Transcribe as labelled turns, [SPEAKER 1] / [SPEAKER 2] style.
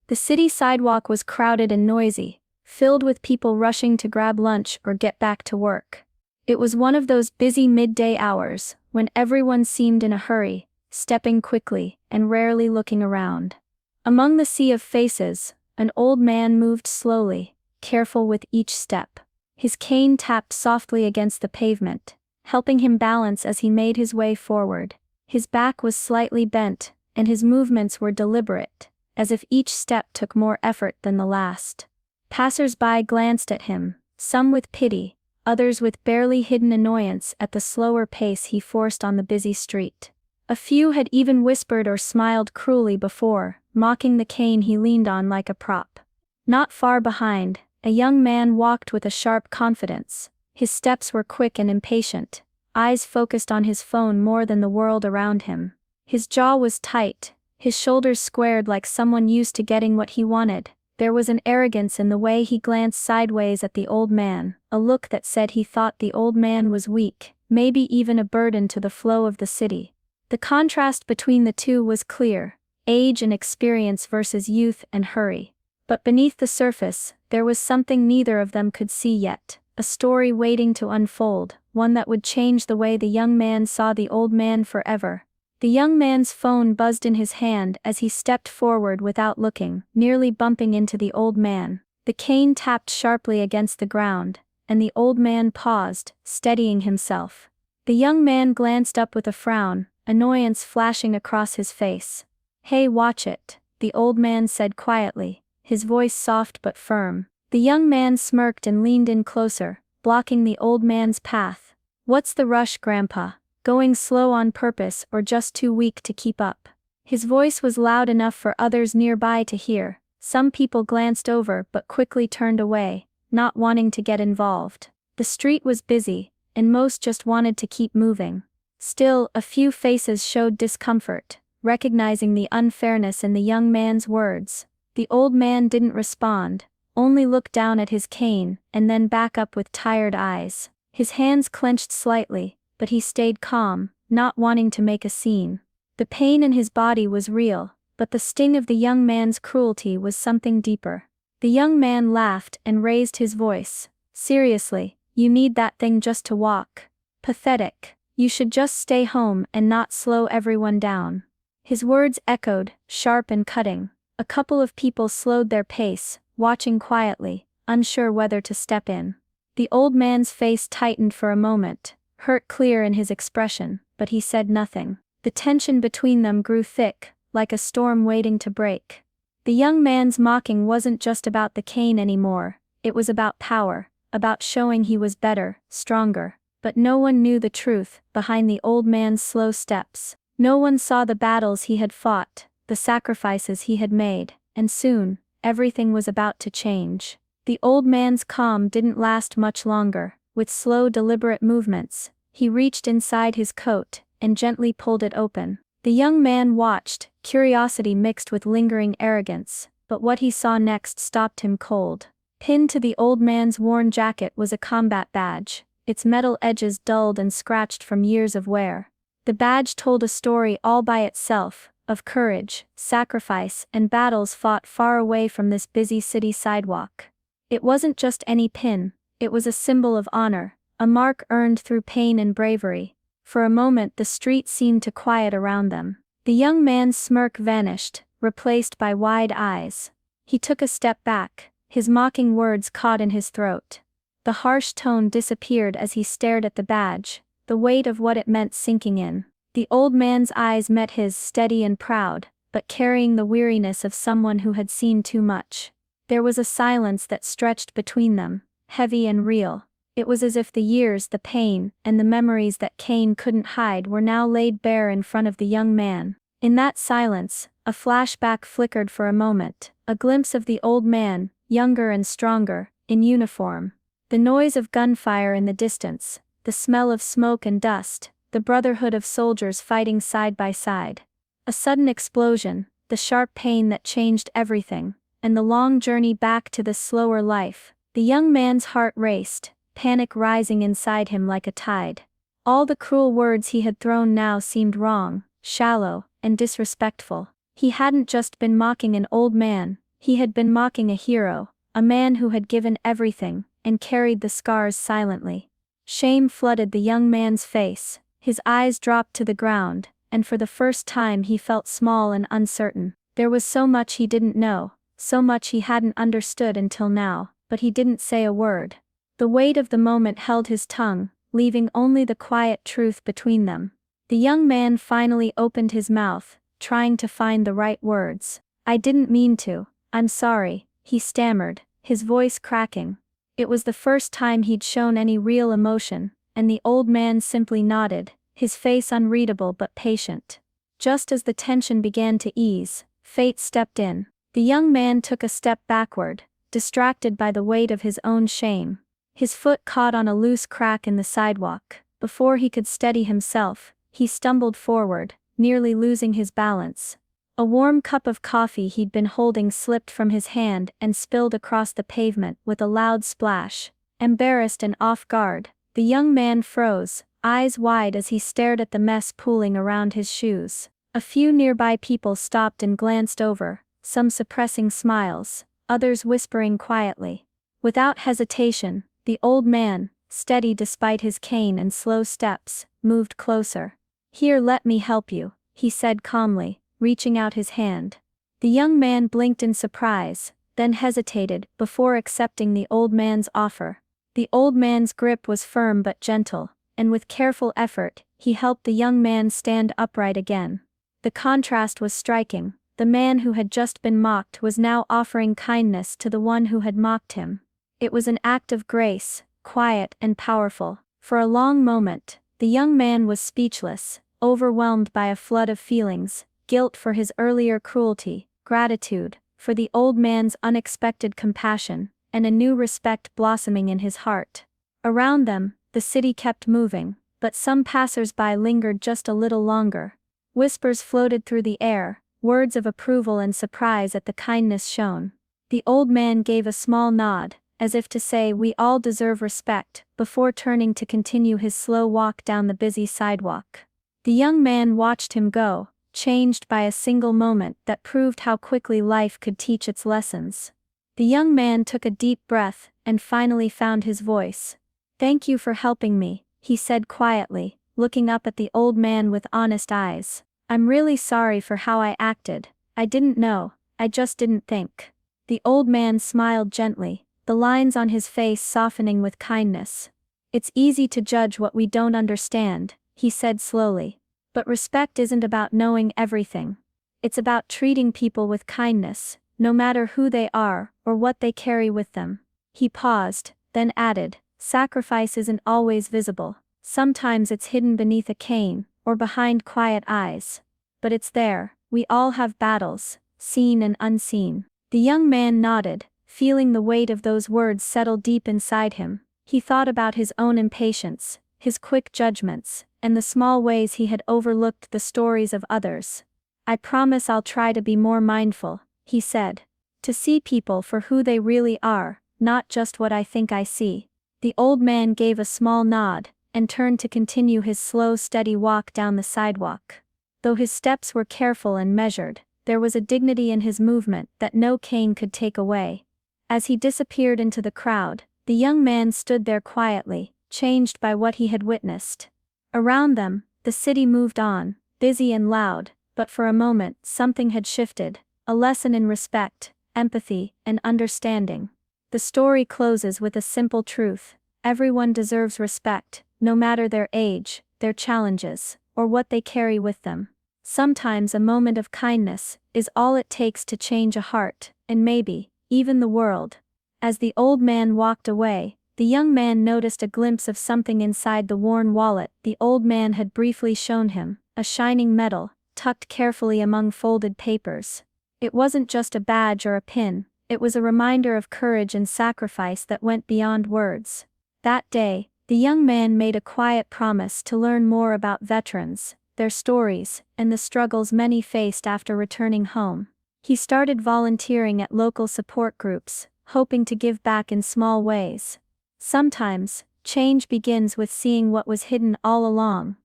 [SPEAKER 1] The city sidewalk was crowded and noisy, filled with people rushing to grab lunch or get back to work. It was one of those busy midday hours, when everyone seemed in a hurry, stepping quickly, and rarely looking around. Among the sea of faces, an old man moved slowly, careful with each step. His cane tapped softly against the pavement, helping him balance as he made his way forward. His back was slightly bent, and his movements were deliberate, as if each step took more effort than the last. Passers-by glanced at him, some with pity, others with barely hidden annoyance at the slower pace he forced on the busy street. A few had even whispered or smiled cruelly before, mocking the cane he leaned on like a prop. Not far behind, a young man walked with a sharp confidence. His steps were quick and impatient, eyes focused on his phone more than the world around him. His jaw was tight, his shoulders squared like someone used to getting what he wanted. There was an arrogance in the way he glanced sideways at the old man, a look that said he thought the old man was weak, maybe even a burden to the flow of the city. The contrast between the two was clear, age and experience versus youth and hurry. But beneath the surface, there was something neither of them could see yet, a story waiting to unfold, one that would change the way the young man saw the old man forever. The young man's phone buzzed in his hand as he stepped forward without looking, nearly bumping into the old man. The cane tapped sharply against the ground, and the old man paused, steadying himself. The young man glanced up with a frown, annoyance flashing across his face. "Hey, watch it," the old man said quietly, his voice soft but firm. The young man smirked and leaned in closer, blocking the old man's path. "What's the rush, Grandpa? Going slow on purpose or just too weak to keep up?" His voice was loud enough for others nearby to hear. Some people glanced over but quickly turned away, not wanting to get involved. The street was busy, and most just wanted to keep moving. Still, a few faces showed discomfort, recognizing the unfairness in the young man's words. The old man didn't respond, only looked down at his cane, and then back up with tired eyes. His hands clenched slightly, but he stayed calm, not wanting to make a scene. The pain in his body was real, but the sting of the young man's cruelty was something deeper. The young man laughed and raised his voice. "Seriously, you need that thing just to walk? Pathetic. You should just stay home and not slow everyone down." His words echoed, sharp and cutting. A couple of people slowed their pace, watching quietly, unsure whether to step in. The old man's face tightened for a moment, hurt clear in his expression, but he said nothing. The tension between them grew thick, like a storm waiting to break. The young man's mocking wasn't just about the cane anymore, it was about power, about showing he was better, stronger. But no one knew the truth behind the old man's slow steps. No one saw the battles he had fought, the sacrifices he had made, and soon, everything was about to change. The old man's calm didn't last much longer. With slow deliberate movements, he reached inside his coat, and gently pulled it open. The young man watched, curiosity mixed with lingering arrogance, but what he saw next stopped him cold. Pinned to the old man's worn jacket was a combat badge, its metal edges dulled and scratched from years of wear. The badge told a story all by itself, of courage, sacrifice, and battles fought far away from this busy city sidewalk. It wasn't just any pin. It was a symbol of honor, a mark earned through pain and bravery. For a moment the street seemed to quiet around them. The young man's smirk vanished, replaced by wide eyes. He took a step back, his mocking words caught in his throat. The harsh tone disappeared as he stared at the badge, the weight of what it meant sinking in. The old man's eyes met his, steady and proud, but carrying the weariness of someone who had seen too much. There was a silence that stretched between them, heavy and real. It was as if the years, the pain, and the memories that Cain couldn't hide were now laid bare in front of the young man. In that silence, a flashback flickered for a moment, a glimpse of the old man, younger and stronger, in uniform. The noise of gunfire in the distance, the smell of smoke and dust, the brotherhood of soldiers fighting side by side. A sudden explosion, the sharp pain that changed everything, and the long journey back to this slower life. The young man's heart raced, panic rising inside him like a tide. All the cruel words he had thrown now seemed wrong, shallow, and disrespectful. He hadn't just been mocking an old man, He had been mocking a hero, a man who had given everything, and carried the scars silently. Shame flooded the young man's face, his eyes dropped to the ground, and for the first time he felt small and uncertain. There was so much he didn't know, so much he hadn't understood until now, but he didn't say a word. The weight of the moment held his tongue, leaving only the quiet truth between them. The young man finally opened his mouth, trying to find the right words. "I didn't mean to, I'm sorry," he stammered, his voice cracking. It was the first time he'd shown any real emotion, and the old man simply nodded, his face unreadable but patient. Just as the tension began to ease, fate stepped in. The young man took a step backward, distracted by the weight of his own shame. His foot caught on a loose crack in the sidewalk. Before he could steady himself, he stumbled forward, nearly losing his balance. A warm cup of coffee he'd been holding slipped from his hand and spilled across the pavement with a loud splash. Embarrassed and off guard, the young man froze, eyes wide as he stared at the mess pooling around his shoes. A few nearby people stopped and glanced over, some suppressing smiles, others whispering quietly. Without hesitation, the old man, steady despite his cane and slow steps, moved closer. "Here, let me help you," he said calmly, reaching out his hand. The young man blinked in surprise, then hesitated before accepting the old man's offer. The old man's grip was firm but gentle, and with careful effort, he helped the young man stand upright again. The contrast was striking. The man who had just been mocked was now offering kindness to the one who had mocked him. It was an act of grace, quiet and powerful. For a long moment, the young man was speechless, overwhelmed by a flood of feelings: guilt for his earlier cruelty, gratitude for the old man's unexpected compassion, and a new respect blossoming in his heart. Around them, the city kept moving, but some passers-by lingered just a little longer. Whispers floated through the air, words of approval and surprise at the kindness shown. The old man gave a small nod, as if to say, "We all deserve respect," before turning to continue his slow walk down the busy sidewalk. The young man watched him go, changed by a single moment that proved how quickly life could teach its lessons. The young man took a deep breath, and finally found his voice. "Thank you for helping me," he said quietly, looking up at the old man with honest eyes. "I'm really sorry for how I acted. I didn't know, I just didn't think." The old man smiled gently, the lines on his face softening with kindness. "It's easy to judge what we don't understand," he said slowly. "But respect isn't about knowing everything. It's about treating people with kindness, no matter who they are, or what they carry with them." He paused, then added, "Sacrifice isn't always visible. Sometimes it's hidden beneath a cane, or behind quiet eyes. But it's there. We all have battles, seen and unseen." The young man nodded, feeling the weight of those words settle deep inside him. He thought about his own impatience, his quick judgments, and the small ways he had overlooked the stories of others. "I promise I'll try to be more mindful," he said. "To see people for who they really are, not just what I think I see." The old man gave a small nod, and turned to continue his slow, steady walk down the sidewalk. Though his steps were careful and measured, there was a dignity in his movement that no cane could take away. As he disappeared into the crowd, the young man stood there quietly, changed by what he had witnessed. Around them, the city moved on, busy and loud, but for a moment something had shifted, a lesson in respect, empathy, and understanding. The story closes with a simple truth: everyone deserves respect, no matter their age, their challenges, or what they carry with them. Sometimes a moment of kindness is all it takes to change a heart, and maybe even the world. As the old man walked away, the young man noticed a glimpse of something inside the worn wallet the old man had briefly shown him, a shining medal, tucked carefully among folded papers. It wasn't just a badge or a pin, it was a reminder of courage and sacrifice that went beyond words. That day, the young man made a quiet promise to learn more about veterans, their stories, and the struggles many faced after returning home. He started volunteering at local support groups, hoping to give back in small ways. Sometimes, change begins with seeing what was hidden all along.